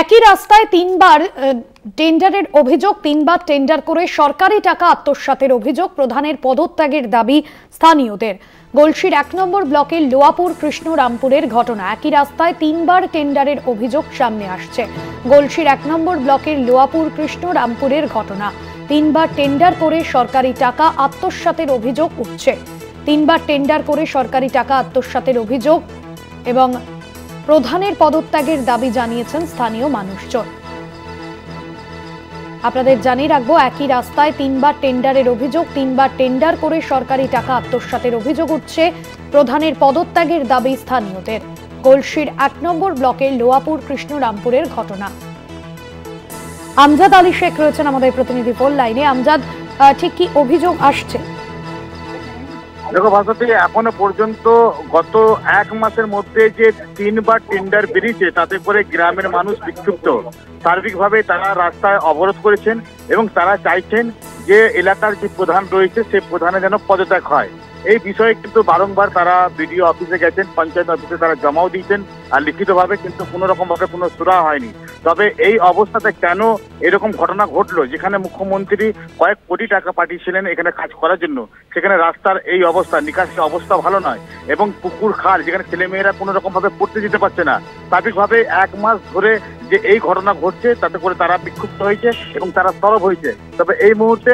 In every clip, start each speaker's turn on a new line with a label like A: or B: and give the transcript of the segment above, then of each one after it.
A: একই রাস্তায় তিনবার টেন্ডারের অভিযোগ, তিনবার টেন্ডার করে সরকারি টাকা আত্মসাতের অভিযোগ, প্রধানের পদত্যাগের দাবি স্থানীয়দের। গলসির ১ নম্বর ব্লকের লোয়াপুর কৃষ্ণরামপুরের ঘটনা। একই রাস্তায় তিনবার টেন্ডারের অভিযোগ সামনে আসছে। গলসির ১ নম্বর ব্লকের লোয়াপুর কৃষ্ণরামপুরের ঘটনা। তিনবার টেন্ডার করে সরকারি টাকা আত্মসাতের অভিযোগ উঠছে। তিনবার টেন্ডার করে সরকারি টাকা আত্মসাতের অভিযোগ এবং প্রধানের পদত্যাগের দাবি জানিয়েছেন স্থানীয় মানুষজন। আপনাদের জানিয়ে রাখবো, একই রাস্তায় তিনবার টেন্ডারের অভিযোগ, তিনবার টেন্ডার করে সরকারি টাকা আত্মসাতের অভিযোগ উঠছে। প্রধানের পদত্যাগের দাবি স্থানীয়দের। গলসির ১ নম্বর ব্লকের লোয়াপুর কৃষ্ণরামপুরের ঘটনা। আমজাদ আলী শেখ রয়েছেন আমাদের প্রতিনিধি ফোন লাইনে। আমজাদ, ঠিক কি অভিযোগ আসছে?
B: দেখো ভারতী, এখনো পর্যন্ত গত ১ মাসের মধ্যে যে তিনবার টেন্ডার বেরিয়েছে, তাতে করে গ্রামের মানুষ বিক্ষুব্ধ। সার্বিকভাবে তারা রাস্তায় অবরোধ করেছেন এবং তারা চাইছেন যে এলাকার যে প্রধান রয়েছে সেই প্রধানের যেন পদত্যাগ হয়। এই বিষয়ে কিন্তু বারংবার তারা বিডিও অফিসে গেছেন, পঞ্চায়েত অফিসে তারা জমাও দিয়েছেন আর লিখিতভাবে, কিন্তু কোনো রকম ভাবে কোনো সুরাহা হয়নি। তবে এই অবস্থাতে কেন এরকম ঘটনা ঘটলো, যেখানে মুখ্যমন্ত্রী কয়েক কোটি টাকা পাঠিয়েছিলেন এখানে কাজ করার জন্য, সেখানে রাস্তার এই অবস্থা, নিকাশি অবস্থা ভালো নয় এবং পুকুর খাল যেখানে ছেলেমেয়েরা কোনো রকম ভাবে পড়তে যেতে পারছে না। সার্বিকভাবে ১ মাস ধরে যে এই ঘটনা ঘটছে, তাতে করে তারা বিক্ষুব্ধ হয়েছে এবং তারা সরব হয়েছে। তবে এই মুহূর্তে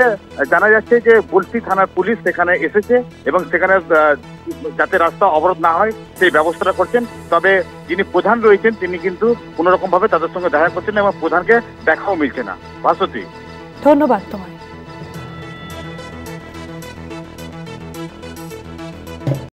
B: জানা যাচ্ছে যে গলসি থানার পুলিশ সেখানে এসেছে এবং সেখানে যাতে রাস্তা অবরোধ না হয় সেই ব্যবস্থাটা করছেন। তবে যিনি প্রধান রয়েছেন তিনি কিন্তু কোনো রকম ভাবে তাদের সঙ্গে দেখা করছেন এবং প্রধানকে দেখাও মিলছে না। ভাস্বতী,
A: ধন্যবাদ তোমায়।